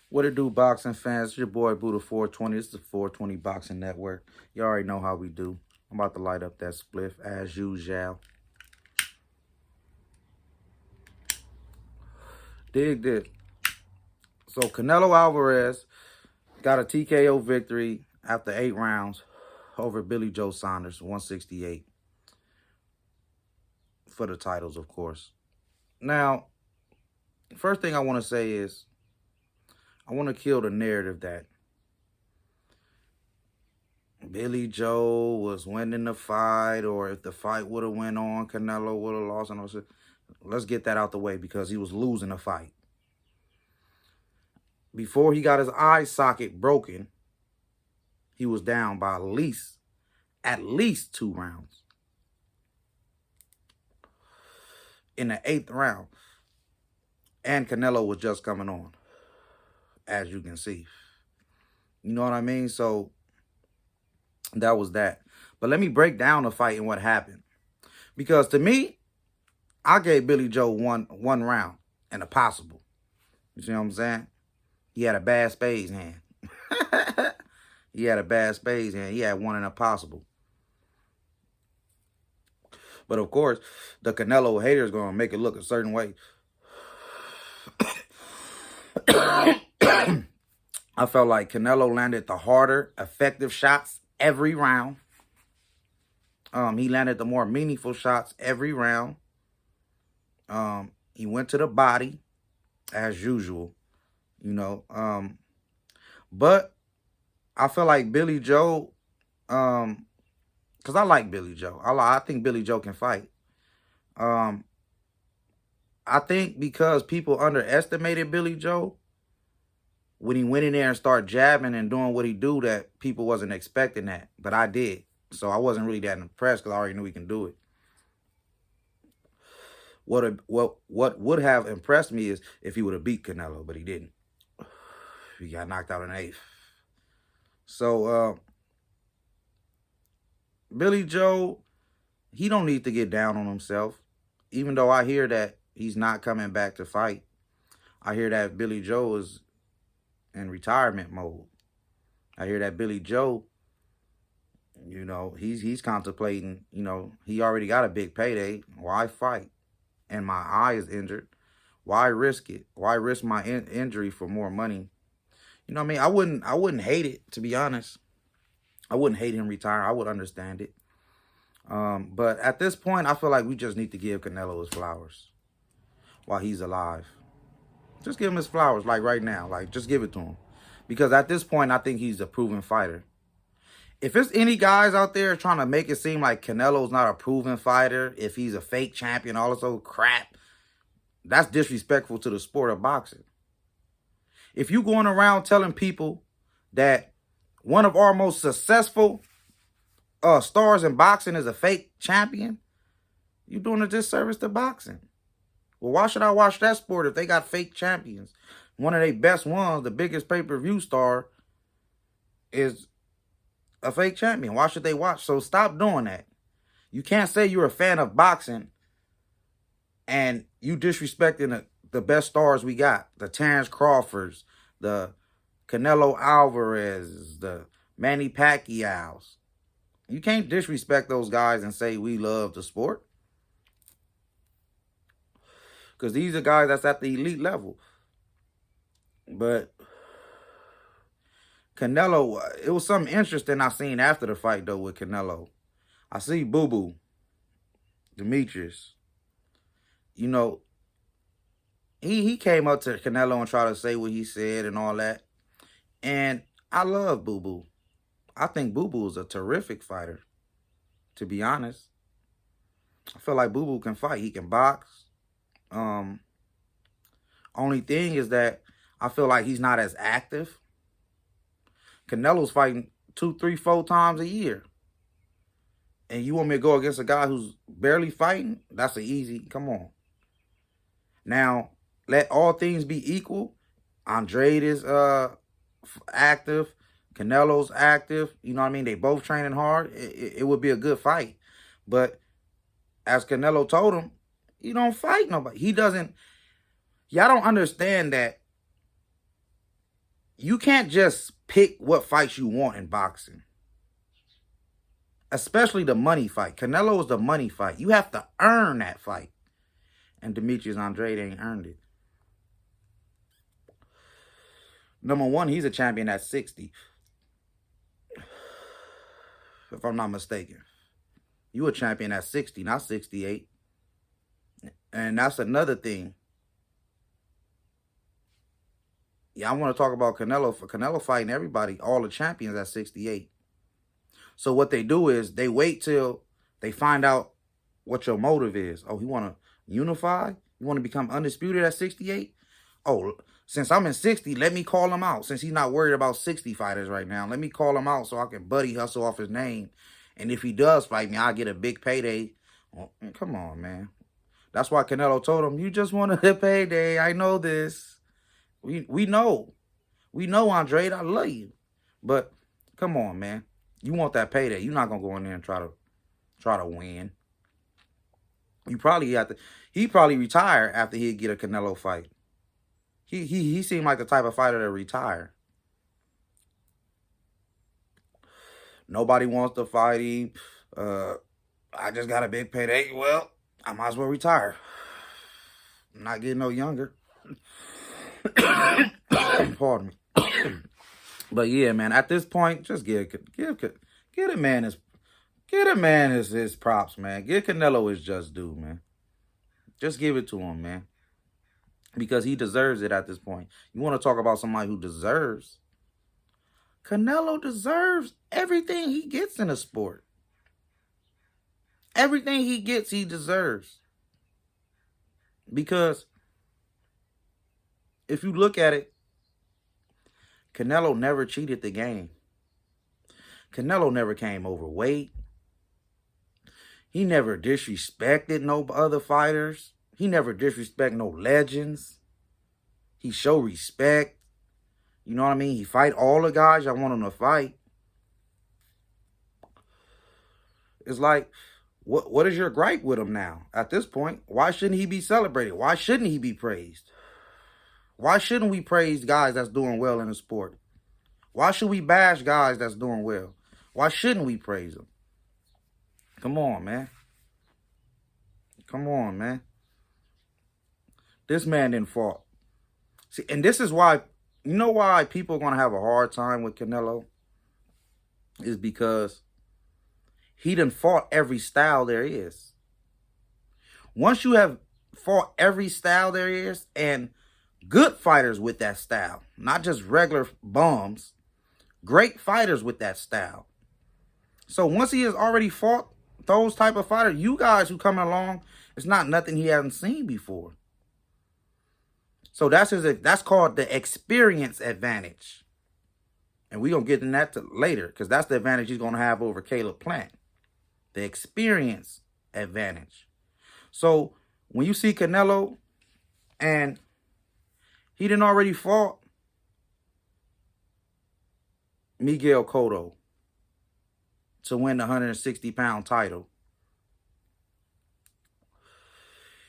What it do, boxing fans? It's your boy Buddha 420. This is the 420 Boxing Network. You already know how we do. I'm about to light up that spliff as usual. Dig this. So Canelo Alvarez got a TKO victory after 8 rounds over Billy Joe Saunders, 168. For the titles, of course. Now, first thing I want to say is I want to kill the narrative that Billy Joe was winning the fight, or if the fight would have went on, Canelo would have lost. And all. Let's get that out the way because he was losing the fight. Before he got his eye socket broken, he was down by at least 2 rounds. In the 8th round, and Canelo was just coming on, as you can see. You know what I mean? So that was that. But let me break down the fight and what happened. Because to me, I gave Billy Joe one round and a possible. You see what I'm saying? He had a bad spades hand. He had a bad spades hand. He had one and a possible. But of course, the Canelo haters going to make it look a certain way. I felt like Canelo landed the harder, effective shots every round. He landed the more meaningful shots every round. He went to the body, as usual, you know. But I feel like Billy Joe, because I like Billy Joe. I think Billy Joe can fight. I think because people underestimated Billy Joe when he went in there and started jabbing and doing what he do, that people wasn't expecting that. But I did. So I wasn't really that impressed because I already knew he can do it. What would have impressed me is if he would have beat Canelo, but he didn't. He got knocked out in the 8th. So Billy Joe, he don't need to get down on himself. Even though I hear that he's not coming back to fight. I hear that Billy Joe is in retirement mode. I hear that Billy Joe, you know, he's contemplating, you know, he already got a big payday. Why fight? And my eye is injured. Why risk it? Why risk my injury for more money? You know what I mean? I wouldn't hate it, to be honest. I wouldn't hate him retiring. I would understand it. But at this point, I feel like we just need to give Canelo his flowers while he's alive. Just give him his flowers, like right now. Like, just give it to him. Because at this point, I think he's a proven fighter. If there's any guys out there trying to make it seem like Canelo's not a proven fighter, if he's a fake champion, all this old crap, that's disrespectful to the sport of boxing. If you going around telling people that one of our most successful stars in boxing is a fake champion, you're doing a disservice to boxing. Well, why should I watch that sport if they got fake champions? One of their best ones, the biggest pay-per-view star, is a fake champion. Why should they watch? So stop doing that. You can't say you're a fan of boxing and you disrespecting the best stars we got. The Terrence Crawfords, the Canelo Alvarez, the Manny Pacquiao's. You can't disrespect those guys and say we love the sport. Because these are guys that's at the elite level. But Canelo, it was something interesting I seen after the fight, though, with Canelo. I see Boo-Boo, Demetrius. You know, he came up to Canelo and tried to say what he said and all that. And I love Boo-Boo. I think Boo-Boo is a terrific fighter, to be honest. I feel like Boo-Boo can fight. He can box. Only thing is that I feel like he's not as active. Canelo's fighting 2, 3, 4 times a year. And you want me to go against a guy who's barely fighting? That's an easy, come on. Now, let all things be equal. Andrade is active. Canelo's active. You know what I mean? They both training hard. It would be a good fight. But as Canelo told him, he don't fight nobody. He doesn't. Y'all don't understand that you can't just pick what fights you want in boxing. Especially the money fight. Canelo is the money fight. You have to earn that fight. And Demetrius Andrade ain't earned it. Number one, he's a champion at 60. If I'm not mistaken. You a champion at 60, not 68. And that's another thing. Yeah, I want to talk about Canelo. For Canelo fighting everybody, all the champions at 68. So what they do is they wait till they find out what your motive is. Oh, you want to unify? You want to become undisputed at 68? Oh, since I'm in 60, let me call him out. Since he's not worried about 60 fighters right now, let me call him out so I can buddy hustle off his name. And if he does fight me, I'll get a big payday. Oh, come on, man. That's why Canelo told him, you just want a payday. I know this. We know. We know, Andrade, I love you. But come on, man. You want that payday. You're not going to go in there and try to win. You probably have to. He probably retire after he get a Canelo fight. He seemed like the type of fighter to retire. Nobody wants to fight him. I just got a big payday. Well, I might as well retire. I'm not getting no younger. Pardon me. But yeah, man, at this point, just give a man his props, man. Give Canelo his just due, man. Just give it to him, man. Because he deserves it at this point. You want to talk about somebody who deserves? Canelo deserves everything he gets in a sport. Everything he gets, he deserves. Because if you look at it, Canelo never cheated the game. Canelo never came overweight. He never disrespected no other fighters. He never disrespect no legends. He show respect. You know what I mean? He fight all the guys I want him to fight. It's like, what is your gripe with him now? At this point, why shouldn't he be celebrated? Why shouldn't he be praised? Why shouldn't we praise guys that's doing well in the sport? Why should we bash guys that's doing well? Why shouldn't we praise them? Come on, man. Come on, man. This man didn't fought. See, and this is why, you know why people are going to have a hard time with Canelo? Is because he done fought every style there is. Once you have fought every style there is, and good fighters with that style, not just regular bums, great fighters with that style. So once he has already fought those type of fighters, you guys who coming along, it's not nothing he hasn't seen before. So that's called the experience advantage. And we're going to get into that later, because that's the advantage he's going to have over Caleb Plant. The experience advantage. So when you see Canelo, and he done already fought Miguel Cotto to win the 160-pound title.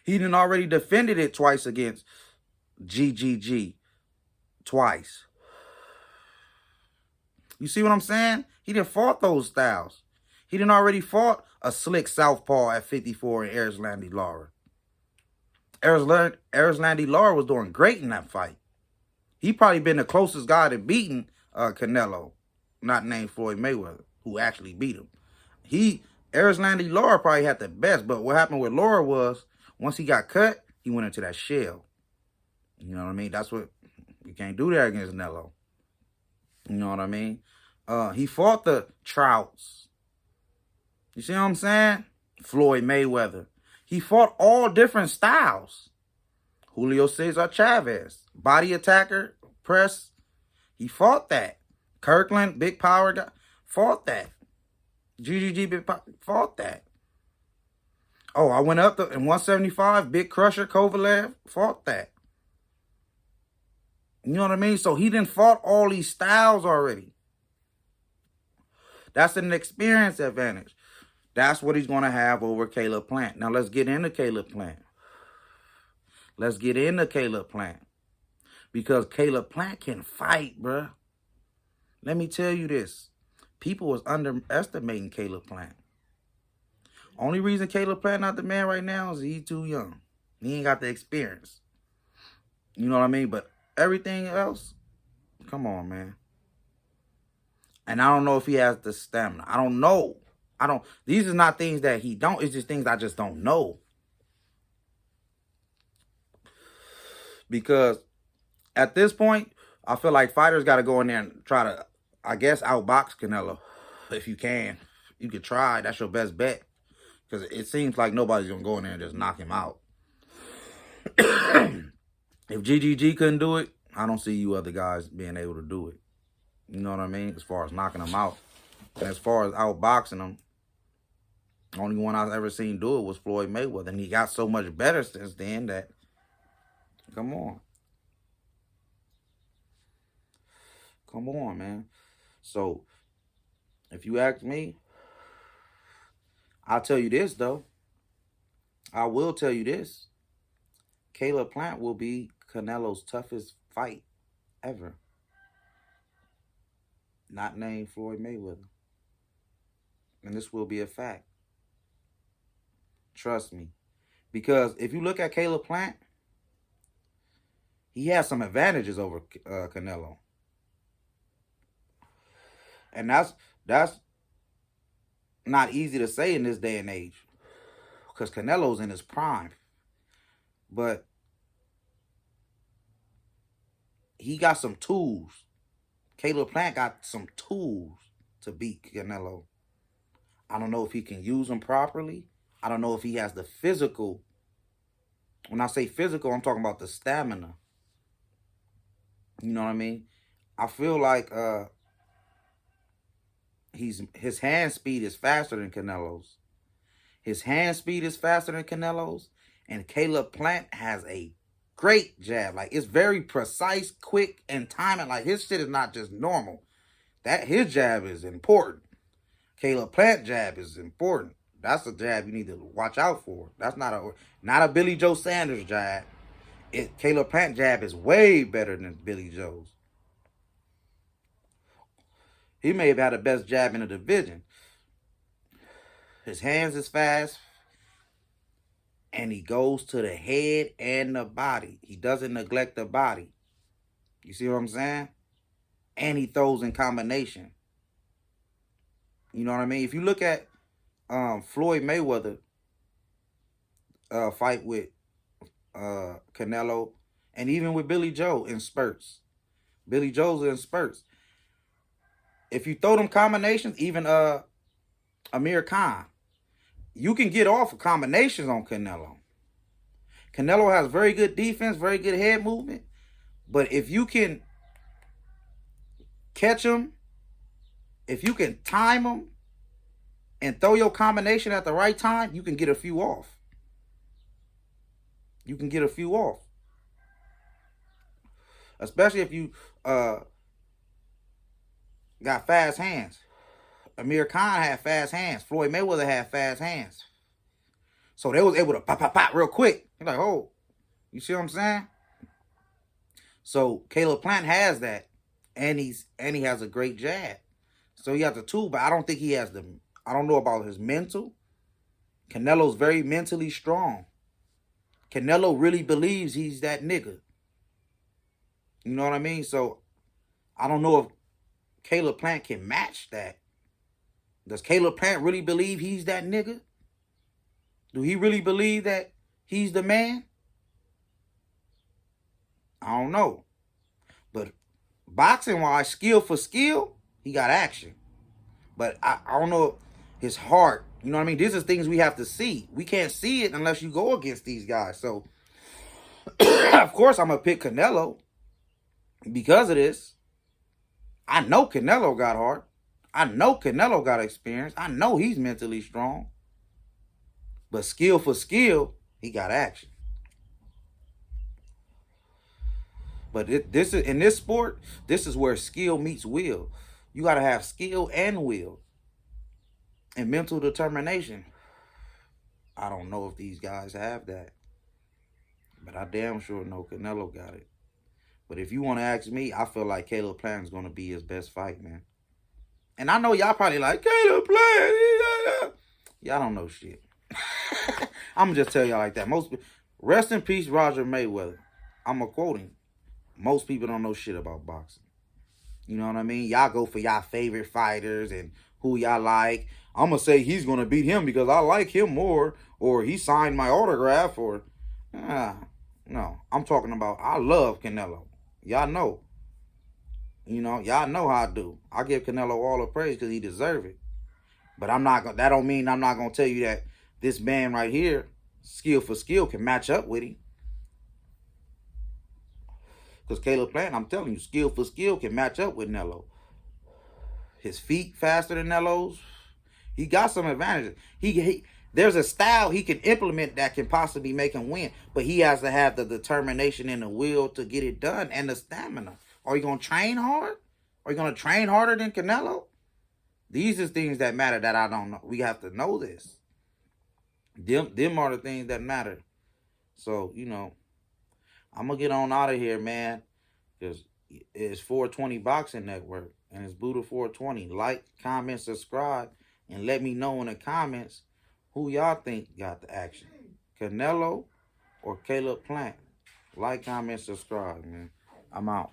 He done already defended it twice against GGG. Twice. You see what I'm saying? He done fought those styles. He done already fought a slick southpaw at 54 in Erislandy Lara. Erislandy Lara was doing great in that fight. He probably been the closest guy to beating Canelo, not named Floyd Mayweather, who actually beat him. Erislandy Lara probably had the best, but what happened with Lara was, once he got cut, he went into that shell. You know what I mean? That's what, you can't do that against Canelo. You know what I mean? He fought the Trouts. You see what I'm saying? Floyd Mayweather. He fought all different styles. Julio Cesar Chavez, body attacker, press. He fought that. Kirkland, big power guy, fought that. GGG, big power, fought that. Oh, I went up in 175, big crusher, Kovalev, fought that. You know what I mean? So he done fought all these styles already. That's an experience advantage. That's what he's going to have over Caleb Plant. Now, let's get into Caleb Plant. Let's get into Caleb Plant. Because Caleb Plant can fight, bruh. Let me tell you this. People was underestimating Caleb Plant. Only reason Caleb Plant not the man right now is he's too young. He ain't got the experience. You know what I mean? But everything else, come on, man. And I don't know if he has the stamina. I don't know. These are not things that he don't. It's just things I just don't know. Because at this point, I feel like fighters got to go in there and try to, I guess, outbox Canelo. If you can. You could try. That's your best bet. Because it seems like nobody's going to go in there and just knock him out. If GGG couldn't do it, I don't see you other guys being able to do it. You know what I mean? As far as knocking them out. And as far as outboxing them, the only one I've ever seen do it was Floyd Mayweather. And he got so much better since then that, come on. Come on, man. So, if you ask me, I'll tell you this, though. I will tell you this. Caleb Plant will be Canelo's toughest fight ever. Not named Floyd Mayweather. And this will be a fact. Trust me. Because if you look at Caleb Plant, he has some advantages over Canelo. And that's not easy to say in this day and age. Because Canelo's in his prime. But he got some tools. Caleb Plant got some tools to beat Canelo. I don't know if he can use them properly. I don't know if he has the physical. When I say physical, I'm talking about the stamina. You know what I mean? I feel like his hand speed is faster than Canelo's. His hand speed is faster than Canelo's. And Caleb Plant has a great jab. Like, it's very precise, quick, and timing. Like, his shit is not just normal. His jab is important. Caleb Plant jab is important. That's a jab you need to watch out for. That's not a Billy Joe Sanders jab. Caleb Plant jab is way better than Billy Joe's. He may have had the best jab in the division. His hands is fast. And he goes to the head and the body. He doesn't neglect the body. You see what I'm saying? And he throws in combination. You know what I mean? If you look at Floyd Mayweather fight with Canelo, and even with Billy Joe in spurts. Billy Joe's in spurts. If you throw them combinations, even Amir Khan, you can get off of combinations on Canelo. Canelo has very good defense, very good head movement. But if you can catch him, if you can time him and throw your combination at the right time, you can get a few off. You can get a few off. Especially if you got fast hands. Amir Khan had fast hands. Floyd Mayweather had fast hands. So they was able to pop real quick. You're like, oh, you see what I'm saying? So Caleb Plant has that. And he has a great jab. So he has the tool, but I don't think he has I don't know about his mental. Canelo's very mentally strong. Canelo really believes he's that nigga. You know what I mean? So I don't know if Caleb Plant can match that. Does Caleb Plant really believe he's that nigga? Do he really believe that he's the man? I don't know. But boxing-wise, skill for skill, he got action. But I don't know his heart. You know what I mean? These are things we have to see. We can't see it unless you go against these guys. So, of course, I'm going to pick Canelo because of this. I know Canelo got heart. I know Canelo got experience. I know he's mentally strong. But skill for skill, he got action. But in this sport, this is where skill meets will. You got to have skill and will. And mental determination. I don't know if these guys have that. But I damn sure know Canelo got it. But if you want to ask me, I feel like Caleb Plant is going to be his best fight, man. And I know y'all probably like, Caleb Plant. Y'all don't know shit. I'm going to just tell y'all like that. Rest in peace, Roger Mayweather. I'm going to quote him. Most people don't know shit about boxing. You know what I mean? Y'all go for y'all favorite fighters and who y'all like. I'm going to say he's going to beat him because I like him more, or he signed my autograph, or... no. I'm talking about, I love Canelo. Y'all know. You know, y'all know how I do. I give Canelo all the praise because he deserves it. But I'm not gonna, that don't mean I'm not going to tell you that this man right here, skill for skill, can match up with him. Because Caleb Plant, I'm telling you, skill for skill can match up with Nello. His feet faster than Nello's. He got some advantages. There's a style he can implement that can possibly make him win. But he has to have the determination and the will to get it done and the stamina. Are you going to train hard? Are you going to train harder than Canelo? These are things that matter that I don't know. We have to know this. Them are the things that matter. So, you know, I'm going to get on out of here, man. Because it's 420 Boxing Network. And it's Buddha 420. Like, comment, subscribe. And let me know in the comments who y'all think got the action. Canelo or Caleb Plant. Like, comment, subscribe, man. I'm out.